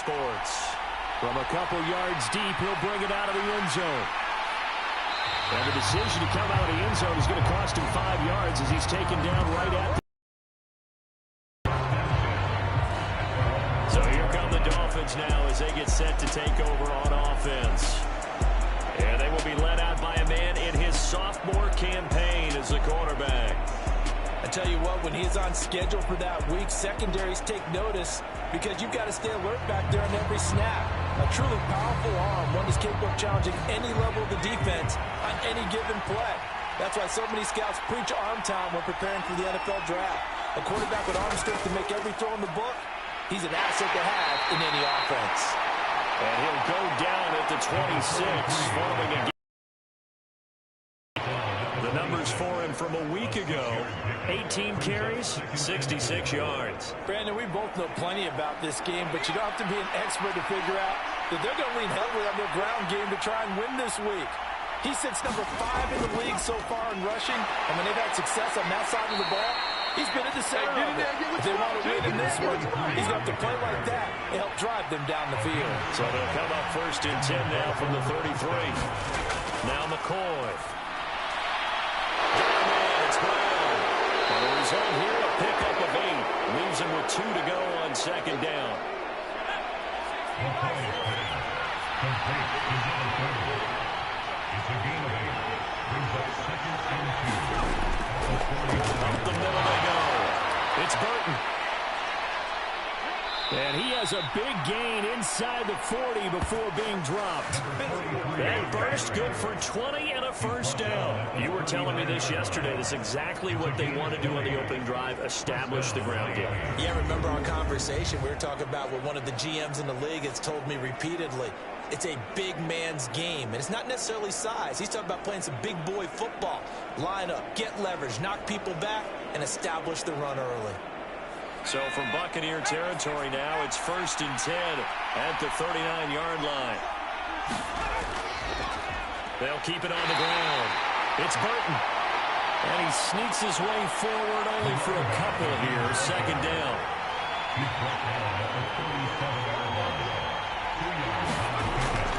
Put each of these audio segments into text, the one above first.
Sports. From a couple yards deep, he'll bring it out of the end zone. And the decision to come out of the end zone is going to cost him 5 yards as he's taken down right at the... So here come the Dolphins now as they get set to take over on offense. And they will be led out by a man in his sophomore campaign as the quarterback. I tell you what, when he's on schedule for that week, secondaries take notice because you've got to stay alert back there on every snap. A truly powerful arm, one that's capable of challenging any level of the defense on any given play. That's why so many scouts preach arm time when preparing for the NFL draft. A quarterback with arm strength to make every throw in the book, he's an asset to have in any offense. And he'll go down at the 26, forming a... The numbers for him from a week ago, 18 carries, 66 yards. Brandon, we both know plenty about this game, but you don't have to be an expert to figure out that they're going to lean heavily on their ground game to try and win this week. He sits number 5 in the league so far in rushing, and when they've had success on that side of the ball, he's been at the center of it. If they want to win in this one, he's going to have to play like that and help drive them down the field. So they'll come up 1st and 10 now from the 33. Now McCoy. Result here, a pickup of 8. Leaves him with 2 to go on 2nd down. Up the middle they go. It's Burton. And he has a big gain inside the 40 before being dropped. That burst good for 20 and a 1st down. You were telling me this yesterday. This is exactly what they want to do on the opening drive, establish the ground game. Yeah, remember our conversation. We were talking about what one of the GMs in the league has told me repeatedly. It's a big man's game, and it's not necessarily size. He's talking about playing some big boy football. Line up, get leverage, knock people back, and establish the run early. So from Buccaneer territory now, it's 1st and 10 at the 39-yard line. They'll keep it on the ground. It's Burton. And he sneaks his way forward only for a couple here. 2nd down.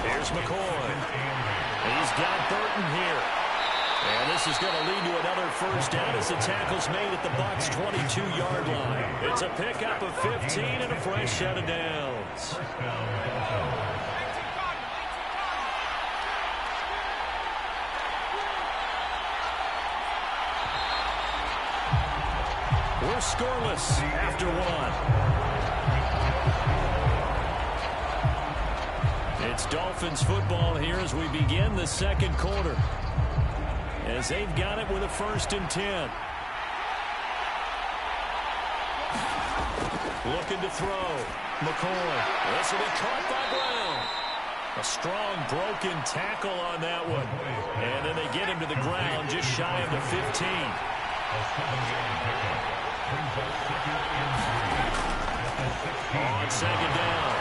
Here's McCoy. He's got Burton here. And this is going to lead to another 1st down as the tackle's made at the Bucs' 22-yard line. It's a pickup of 15 and a fresh set of downs. We're scoreless after 1. It's Dolphins football here as we begin the 2nd quarter. As they've got it with a 1st and 10. Looking to throw. McCoy. This will be caught by Brown. A strong broken tackle on that one. And then they get him to the ground just shy of the 15. On 2nd down.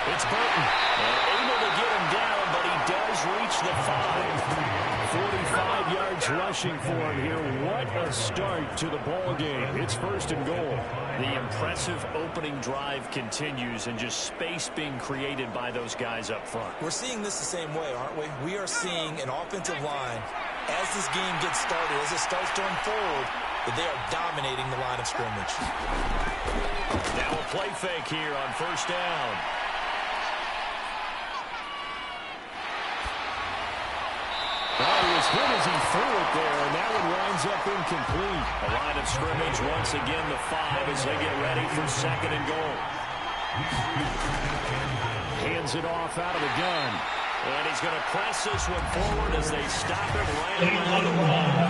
It's Burton. And able to get him down, but he does reach the 5. 45 yards rushing for him here. What a start to the ball game. It's 1st and goal. The impressive opening drive continues and just space being created by those guys up front. We're seeing this the same way, aren't we? We are seeing an offensive line, as this game gets started, as it starts to unfold, that they are dominating the line of scrimmage. Now a play fake here on 1st down. As hit as he threw it there, and that one winds up incomplete. A line of scrimmage once again, the 5 as they get ready for 2nd and goal. Hands it off out of the gun. And he's going to press this one forward as they stop him right around the line.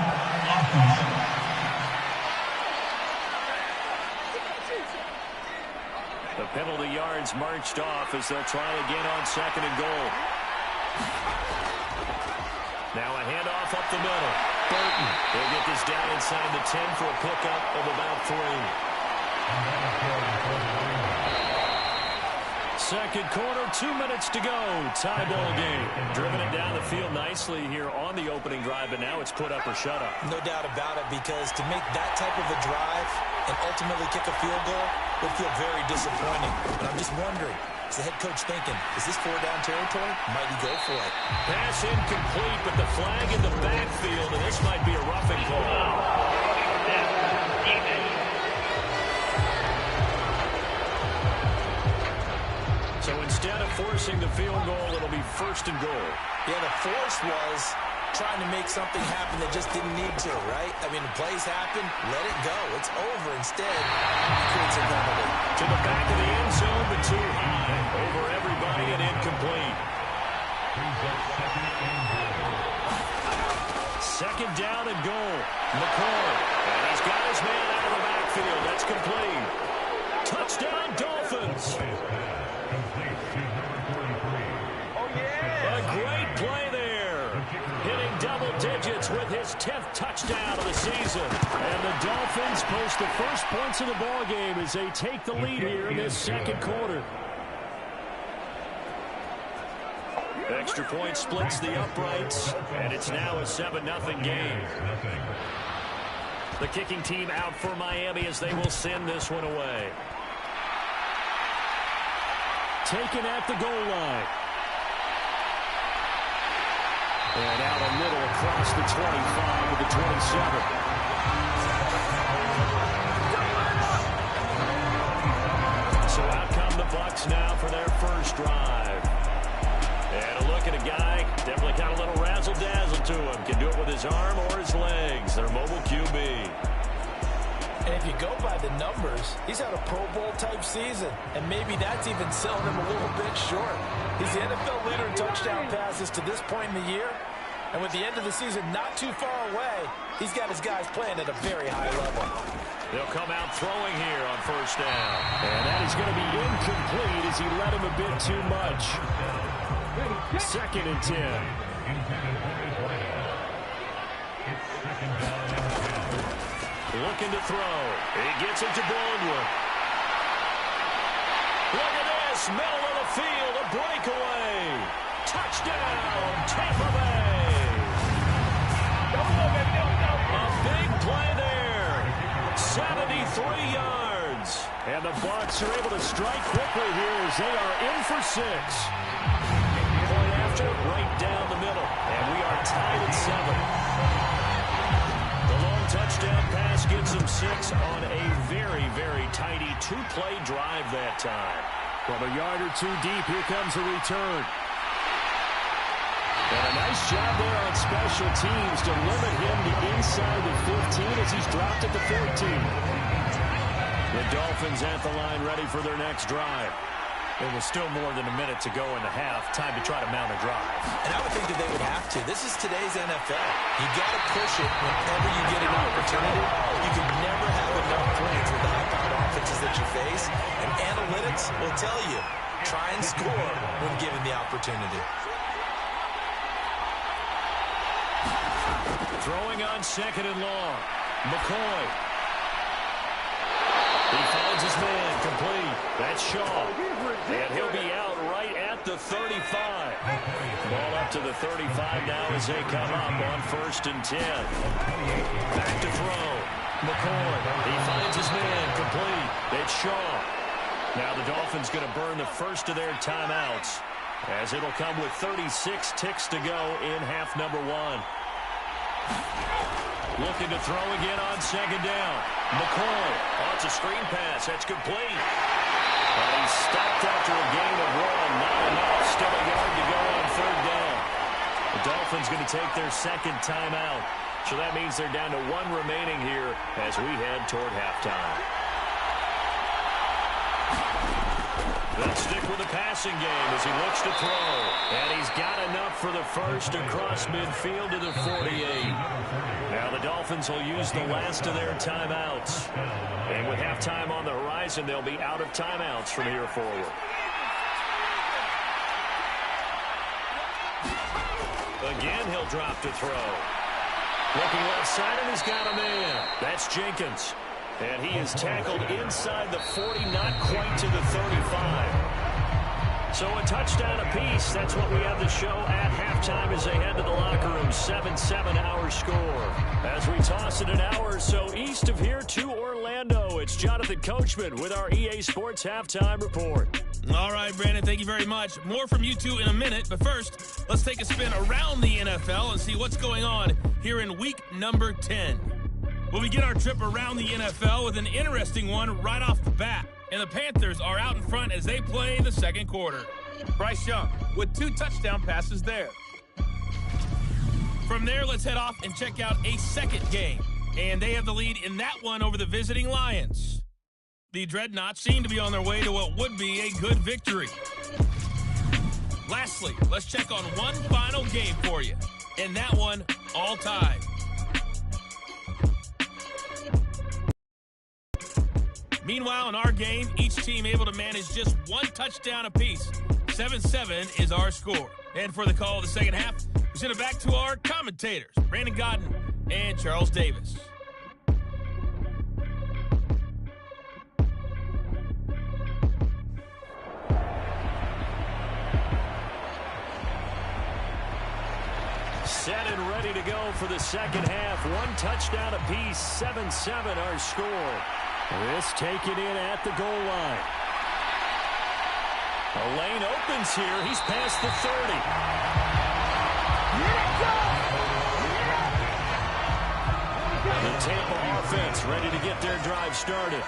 The penalty yards marched off as they'll try again on 2nd and goal. Now a handoff up the middle. Burton. They'll get this down inside the 10 for a pickup of about 3. 2nd quarter, 2 minutes to go. Tie ball game. Driven it down the field nicely here on the opening drive, but now it's put up or shut up. No doubt about it, because to make that type of a drive and ultimately kick a field goal would feel very disappointing. But I'm just wondering, The head coach thinking, is this 4-down territory? Might he go for it? Pass incomplete, but the flag in the backfield, and this might be a roughing call. So instead of forcing the field goal, it'll be 1st and goal. Yeah, the force was trying to make something happen that just didn't need to, right? I mean, the plays happen, let it go. It's over. Instead, it creates a penalty. To the back of the end zone, but too high. Over everybody and incomplete. 2nd down and goal. McCoy. And he's got his man out of the backfield. That's complete. Touchdown, Dolphins. A great play there. Hitting double digits with his 10th touchdown of the season. And the Dolphins post the first points of the ball game as they take the lead here in this 2nd quarter. Extra point splits the uprights, and it's now a 7-0 game. The kicking team out for Miami as they will send this one away. Taken at the goal line. And out a middle across the 25 to the 27. So out come the Bucs now for their first drive. And a look at a guy, definitely got a little razzle-dazzle to him. Can do it with his arm or his legs. Their mobile QB. And if you go by the numbers, he's had a Pro Bowl-type season. And maybe that's even selling him a little bit short. He's the NFL leader in touchdown passes to this point in the year. And with the end of the season not too far away, he's got his guys playing at a very high level. They'll come out throwing here on 1st down. And that is going to be incomplete as he led him a bit too much. 2nd and 10. Looking to throw. He gets it to Baldwin. Look at this. Middle of the field. A breakaway. Touchdown, Tampa Bay. A big play there. 73 yards. And the Bucs are able to strike quickly here as they are in for 6. Point after, right down the middle. And we are tied at 7. The long touchdown pass gets him 6 on a very, very tidy 2-play drive that time. From a yard or 2 deep, here comes a return. And a nice job there on special teams to limit him to inside the 15 as he's dropped at the 14. The Dolphins at the line ready for their next drive. It was still more than a minute to go in the half. Time to try to mount a drive. And I would think that they would have to. This is today's NFL. You got to push it whenever you get an opportunity. You can never have enough points with the high-powered offenses that you face. And analytics will tell you, try and score when given the opportunity. Throwing on 2nd and long. McCoy. He finds his man complete. That's Shaw. And he'll be out right at the 35. Ball up to the 35 now as they come up on 1st and 10. Back to throw. McCoy. He finds his man complete. It's Shaw. Now the Dolphins going to burn the first of their timeouts as it'll come with 36 ticks to go in half number 1. Looking to throw again on 2nd down. McCoy. Oh, it's a screen pass. That's complete. And he's stopped after a gain of 1. Not enough. Still a yard to go on 3rd down. The Dolphins going to take their 2nd timeout. So that means they're down to 1 remaining here as we head toward halftime. They'll stick with the passing game as he looks to throw. And he's got enough for the first across midfield to the 48. Now the Dolphins will use the last of their timeouts. And with halftime on the horizon, they'll be out of timeouts from here forward. Again, he'll drop to throw. Looking left side, and he's got a man. That's Jenkins. And he is tackled inside the 40, not quite to the 35. So a touchdown apiece. That's what we have the show at halftime as they head to the locker room. 7-7 our score. As we toss it an hour or so east of here to Orlando. Orlando, it's Jonathan Coachman with our EA Sports Halftime Report. All right, Brandon, thank you very much. More from you two in a minute, but first, let's take a spin around the NFL and see what's going on here in week number 10. We'll begin our trip around the NFL with an interesting one right off the bat. And the Panthers are out in front as they play the second quarter. Bryce Young with 2 touchdown passes there. From there, let's head off and check out a second game. And they have the lead in that one over the visiting Lions. The Dreadnoughts seem to be on their way to what would be a good victory. Lastly, let's check on one final game for you. And that one, all tied. Meanwhile, in our game, each team able to manage just 1 touchdown apiece. 7-7 is our score. And for the call of the second half, we send it back to our commentators, Brandon Godden and Charles Davis. Set and ready to go for the second half. 1 touchdown apiece, 7-7 our score. This taken in at the goal line. A lane opens here. He's past the 30. The Tampa offense ready to get their drive started.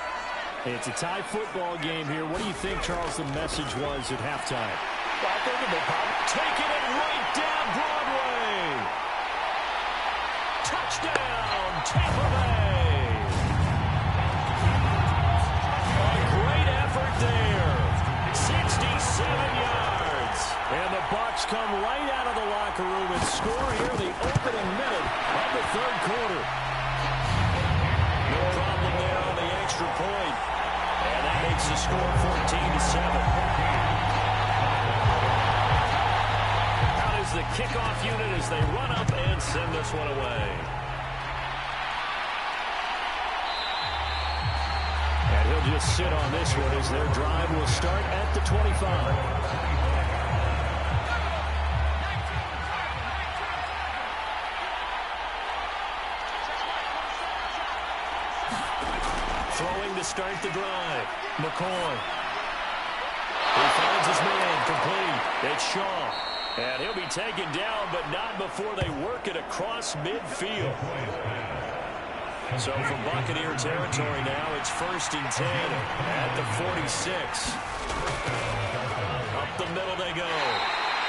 It's a tie football game here. What do you think, Charles, the message was at halftime? Well, I think they probably taking it right down Broadway. Touchdown, Tampa Bay. A great effort there. 67 yards. And the Bucs come right out of the locker room and score here in the opening minute of the third quarter. No problem there on the extra point. And that makes the score 14-7. The kickoff unit as they run up and send this one away. And he'll just sit on this one as their drive will start at the 25. Throwing to start the drive. McCoy. He finds his man complete. It's Shaw. And he'll be taken down, but not before they work it across midfield. So from Buccaneer territory now, it's 1st and 10 at the 46. Up the middle they go.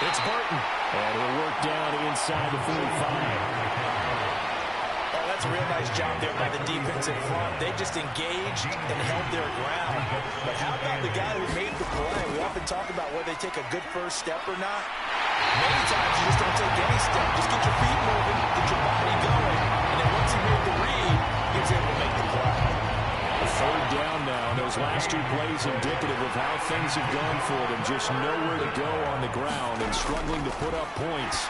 It's Burton. And he'll work down inside the 45. Oh, that's a real nice job there by the defensive front. They just engaged and held their ground. But how about the guy who made the play? We often talk about whether they take a good first step or not. Many times you just don't take any step. Just get your feet moving, get your body going, and then once he made the read, he was able to make the play. A third down now. Those last 2 plays indicative of how things have gone for them. Just nowhere to go on the ground and struggling to put up points.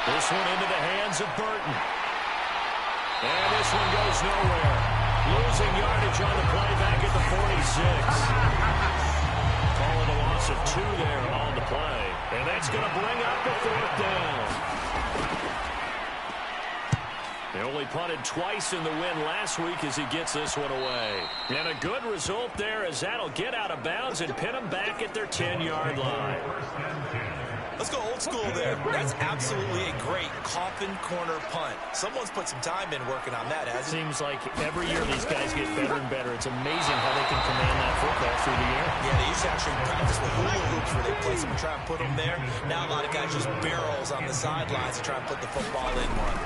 This one into the hands of Burton. And this one goes nowhere. Losing yardage on the play back at the 46. Call it a loss of 2 there on the play. And that's going to bring up the 4th down. They only punted twice in the win last week as he gets this one away. And a good result there as that'll get out of bounds and pin them back at their 10-yard line. Let's go old school there. That's absolutely a great coffin corner punt. Someone's put some time in working on that, hasn't it? Seems like every year these guys get better and better. It's amazing how they can command that football through the air. Yeah, they used to actually practice with hula hoops where they place them and try and put them there. Now a lot of guys just barrels on the sidelines to try and put the football in one.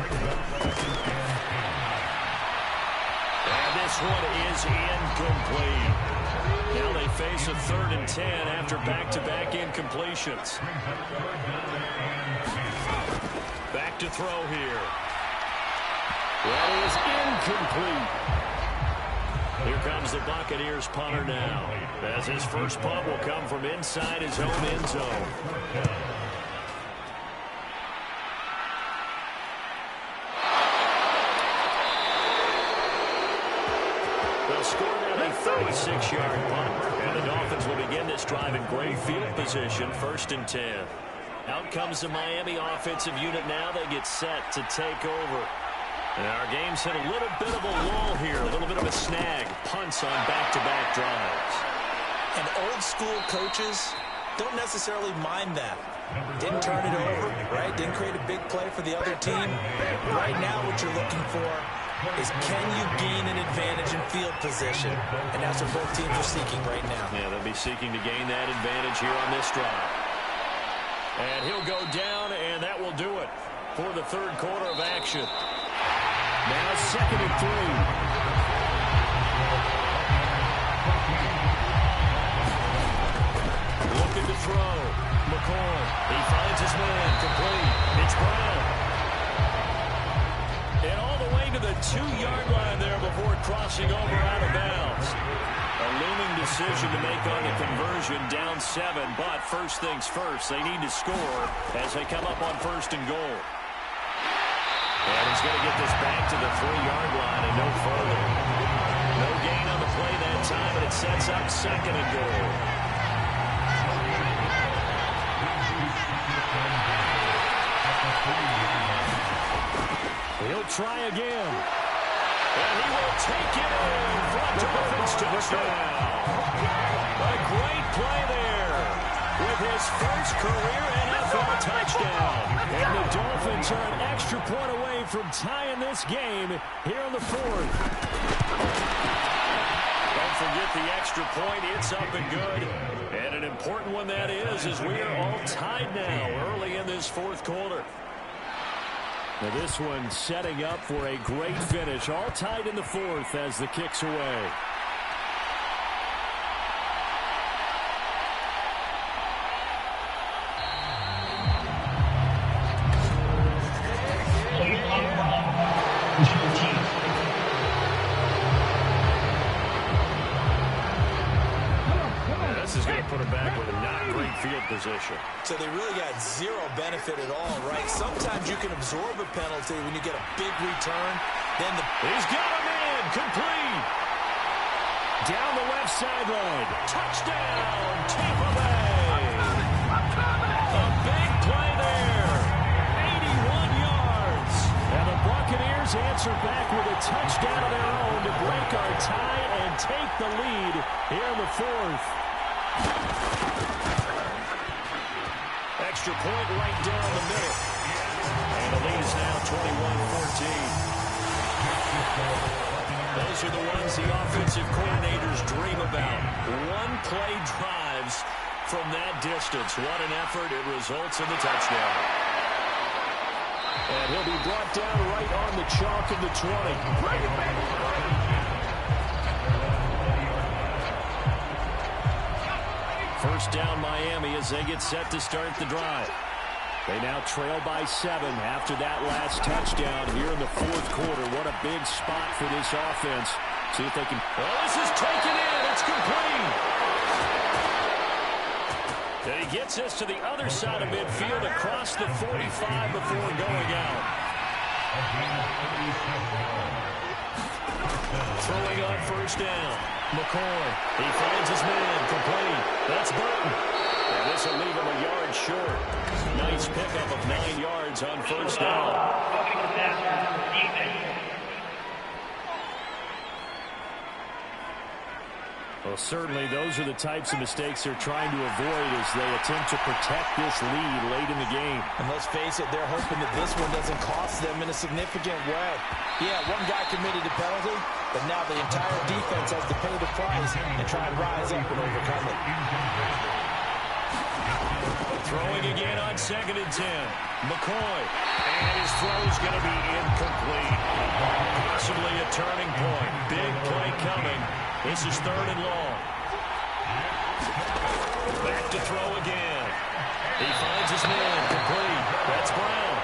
And this one is incomplete. Now they face a 3rd and 10 after back-to-back incompletions. Back to throw here. That is incomplete. Here comes the Buccaneers punter now, as his first punt will come from inside his own end zone. They'll score now a 36-yard punt, and the Dolphins will begin this drive in great field position, 1st and 10. Out comes the Miami offensive unit now. They get set to take over. And our game's hit a little bit of a lull here, a little bit of a snag. Punts on back-to-back drives. And old-school coaches don't necessarily mind that. Didn't turn it over, right? Didn't create a big play for the other team. Right now what you're looking for is can you gain an advantage in field position? And that's what both teams are seeking right now. Yeah, they'll be seeking to gain that advantage here on this drive. And he'll go down, and that will do it for the third quarter of action. Now 2nd and 3. Looking to throw. McCoy. He finds his man. Complete. It's Brown. And all the way to the 2-yard line there before crossing over out of bounds. A looming decision to make on the conversion, down 7. But first things first, they need to score as they come up on 1st and goal. And he's going to get this back to the 3-yard line and no further. No gain on the play that time, and it sets up 2nd and goal. He'll try again. And he will take it in for a Dolphins touchdown. A great play there with his first career NFL touchdown. And the Dolphins are an extra point away from tying this game here in the 4th. Don't forget the extra point. It's up and good. And an important one that is, as we are all tied now early in this 4th quarter. Now this one setting up for a great finish. All tied in the 4th as the kick's away. This is going to put him back with a not great field position. So they really got zero benefit at all, right? Sometimes you can absorb a penalty when you get a big return. Then He's got him in. Complete. Down the left sideline. Touchdown, Tampa Bay. A big play there. 81 yards. And the Buccaneers answer back with a touchdown of their own to break our tie and take the lead here in the 4th. Extra point right down the middle. And the lead is now 21-14. Those are the ones the offensive coordinators dream about. One-play drives from that distance. What an effort. It results in the touchdown. And he'll be brought down right on the chalk of the 20. First down Miami as they get set to start the drive. They now trail by 7 after that last touchdown here in the 4th quarter. What a big spot for this offense. See if they can... Oh, this is taken in. It's complete. And he gets us to the other side of midfield across the 45 before going out. Throwing on first down. McCoy. He finds his man. Complete. That's Burton. And this will leave him a yard short. Nice pickup of 9 yards on first down. Well, certainly those are the types of mistakes they're trying to avoid as they attempt to protect this lead late in the game. And let's face it, they're hoping that this one doesn't cost them in a significant way. Yeah, one guy committed a penalty, but now the entire defense has to pay the price and try and rise up and overcome it. Throwing again on 2nd and 10. McCoy. And his throw's going to be incomplete. Possibly a turning point. Big play coming. This is 3rd and long. Back to throw again. He finds his man. Complete. That's Brown.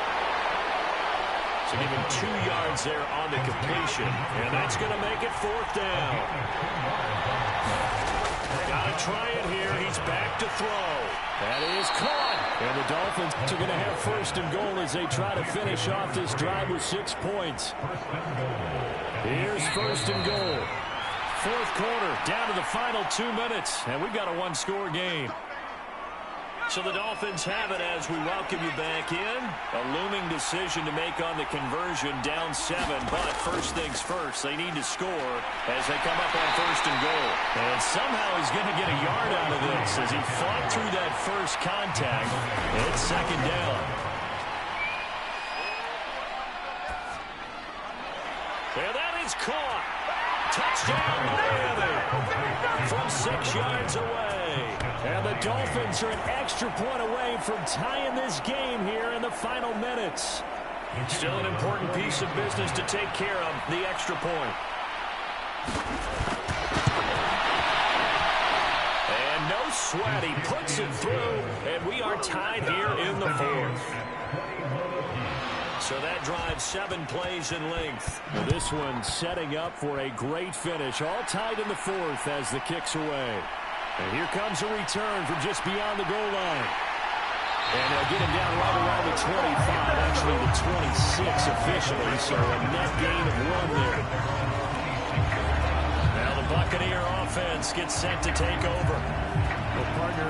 So give him 2 yards there on the completion. And that's going to make it 4th down. Got to try it here. He's back to throw. That is caught. And the Dolphins are going to have 1st and goal as they try to finish off this drive with 6 points. Here's 1st and goal. 4th quarter, down to the final 2 minutes, and we've got a one-score game. So the Dolphins have it as we welcome you back in. A looming decision to make on the conversion, down 7. But first things first, they need to score as they come up on 1st and goal. And somehow he's going to get a yard out of this as he fought through that first contact. It's 2nd down. And that is caught. Touchdown, Miami. From 6 yards away. And the Dolphins are an extra point away from tying this game here in the final minutes. Still an important piece of business to take care of, the extra point. And no sweat, he puts it through, and we are tied here in the 4th. So that drives 7 plays in length. Well, this one setting up for a great finish, all tied in the 4th as the kick's away. And here comes a return from just beyond the goal line. And they'll get him down right around the 25, actually the 26 officially, so a net gain of 1 there. Now the Buccaneer offense gets set to take over. Well, partner,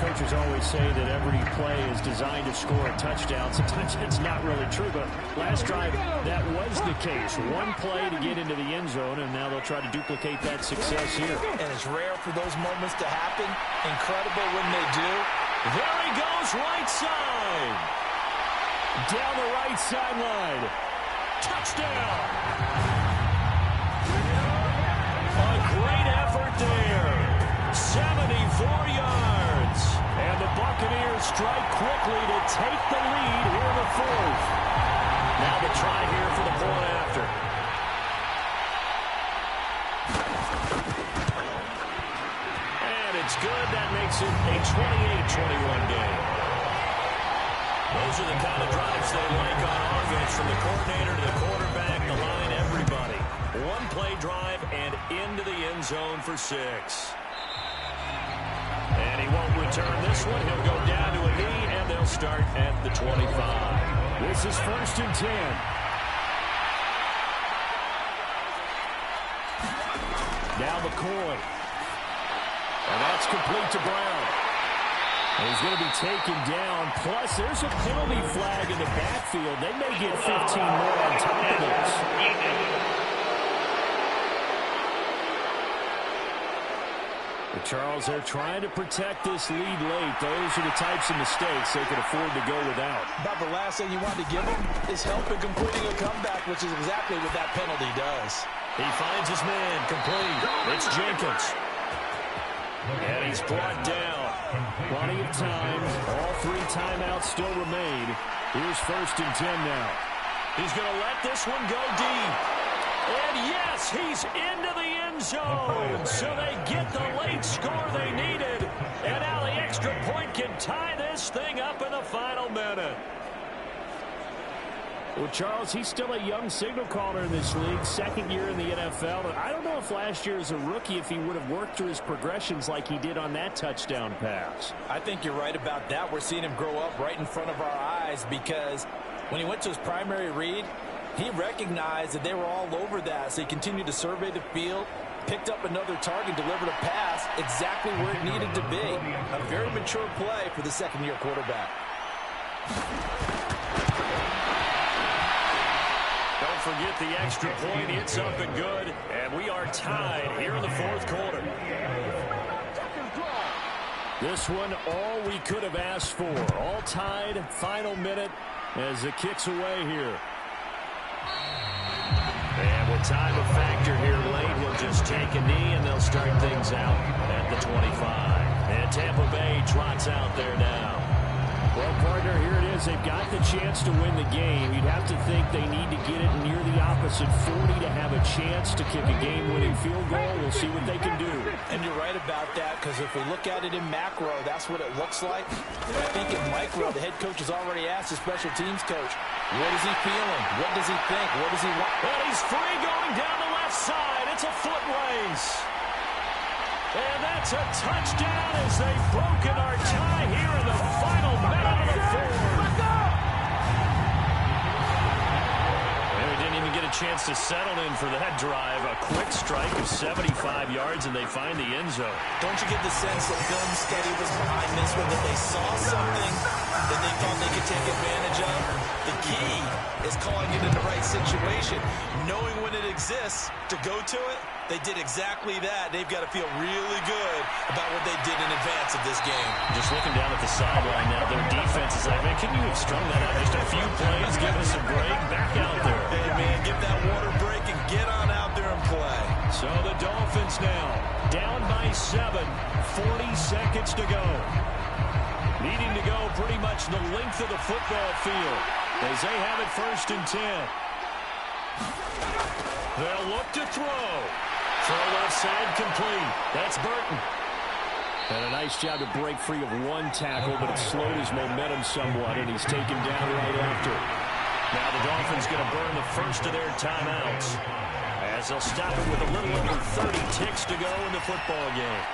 coaches always say that every play is designed to score a touchdown. Sometimes it's not really true, but last drive, that was the case. 1 play to get into the end zone, and now they'll try to duplicate that success here. And it's rare for those moments to happen. Incredible when they do. There he goes, right side. Down the right sideline. Touchdown. A great effort there. 74 yards. And the Buccaneers strike quickly to take the lead here in the 4th. Now the try here for the point after. And it's good. That makes it a 28-21 game. Those are the kind of drives they like on offense, from the coordinator to the quarterback, the line, everybody. 1 play drive and into the end zone for 6. And he won't return this one. He'll go down to a knee, and they'll start at the 25. This is 1st and 10. Now McCoy. And that's complete to Brown. And he's going to be taken down. Plus, there's a penalty flag in the backfield. They may get 15 more on top of this. Charles, they're trying to protect this lead late. Those are the types of mistakes they could afford to go without. About the last thing you want to give them is help in completing a comeback, which is exactly what that penalty does. He finds his man, complete. It's Jenkins. And he's brought down. Plenty of time. All 3 timeouts still remain. Here's 1st and 10 now. He's going to let this one go deep. And yes, he's into the end zone. So they get the late score they needed. And now the extra point can tie this thing up in the final minute. Well, Charles, he's still a young signal caller in this league, 2nd year in the NFL. And I don't know if last year as a rookie, if he would have worked through his progressions like he did on that touchdown pass. I think you're right about that. We're seeing him grow up right in front of our eyes, because when he went to his primary read, he recognized that they were all over that, so he continued to survey the field, picked up another target, delivered a pass exactly where it needed to be. A very mature play for the 2nd-year quarterback. Don't forget the extra point. It's up and good, and we are tied here in the 4th quarter. This one, all we could have asked for. All tied, final minute as the kick's away here. And with time a factor here late, he'll just take a knee, and they'll start things out at the 25. And Tampa Bay trots out there now. Well, partner, here it is. They've got the chance to win the game. You'd have to think they need to get it near the opposite 40 to have a chance to kick a game-winning field goal. We'll see what they can do. And you're right about that, because if we look at it in macro, that's what it looks like. I think in micro, the head coach has already asked the special teams coach, what is he feeling? What does he think? What does he want? Well, he's free going down the left side. It's a foot race. And that's a touchdown as they've broken our tie here in the final minute of the 4th. And we didn't even get a a chance to settle in for that drive. A quick strike of 75 yards, and they find the end zone. Don't you get the sense that film study was behind this one, that they saw something that they thought they could take advantage of? The key is calling it in the right situation, knowing when it exists to go to it. They did exactly that. They've got to feel really good about what they did in advance of this game. Just looking down at the sideline now, their defense is like, man, can you have strung that out just a few plays, give us a break, back out there. Hey, man, give that water break and get on out there and play. So the Dolphins now down by 7, 40 seconds to go. Needing to go pretty much the length of the football field as they have it 1st and 10. They'll look to throw. Throw left side complete. That's Burton. And a nice job to break free of one tackle, but it slowed his momentum somewhat, and he's taken down right after. Now the Dolphins going to burn the first of their timeouts as they'll stop it with a little under 30 ticks to go in the football game.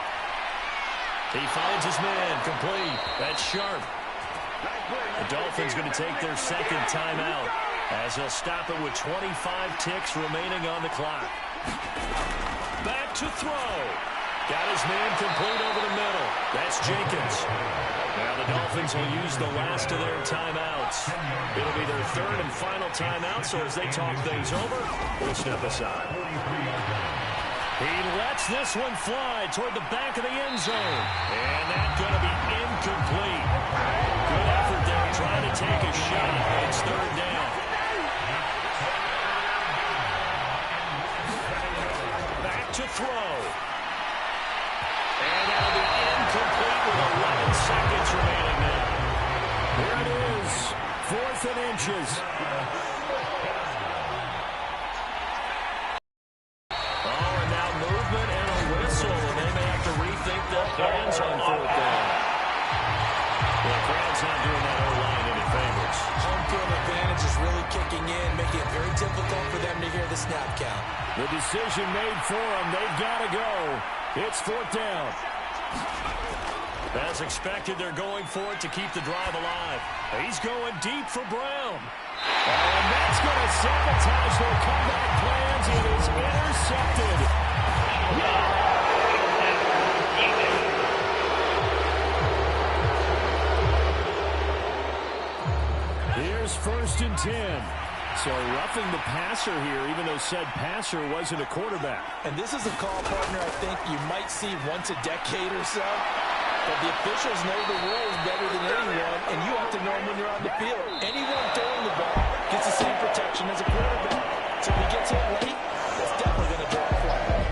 He finds his man complete. That's Sharp. The Dolphins going to take their second timeout as they'll stop it with 25 ticks remaining on the clock. Back to throw. Got his man complete over the middle. That's Jenkins. Now the Dolphins will use the last of their timeouts. It'll be their third and final timeout, so as they talk things over, we'll step aside. He lets this one fly toward the back of the end zone. And that's going to be incomplete. Good effort there trying to take a shot. It's third down. Back to throw. And that'll be incomplete with 11 seconds remaining now. Here it is, 4th and inches. Oh, and now movement and a whistle, and they may have to rethink their plans on 4th down. The crowd's not doing that O-line any favors. Home field advantage is really kicking in, making it very difficult for them to hear the snap count. The decision made for them. They've got to go. It's 4th down. As expected, they're going for it to keep the drive alive. He's going deep for Brown. And that's going to sabotage their comeback plans. It is intercepted. Here's 1st and 10. So roughing the passer here, even though said passer wasn't a quarterback. And this is a call, partner, I think you might see once a decade or so. But the officials know the rules better than anyone, and you have to know them when you're on the field. Anyone throwing the ball gets the same protection as a quarterback. So if he gets hit late, that's definitely going to draw a flag.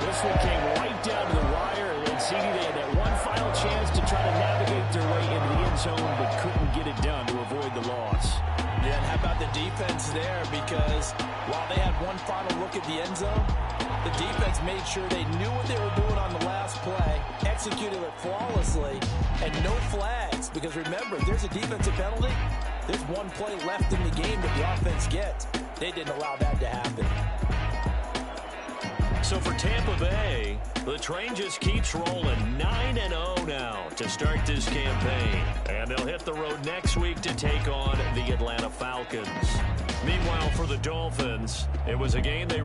This one came right down to the wire, and CD, they had that one final chance to try to navigate their way into the end zone, but couldn't get it done to avoid the loss. Yeah, and how about the defense there? Because while they had one final look at the end zone, the defense made sure they knew what they were doing on the last play, executed it flawlessly, and no flags. Because remember, if there's a defensive penalty, there's one play left in the game that the offense gets. They didn't allow that to happen. So for Tampa Bay, the train just keeps rolling 9-0 now to start this campaign. And they'll hit the road next week to take on the Atlanta Falcons. Meanwhile, for the Dolphins, it was a game they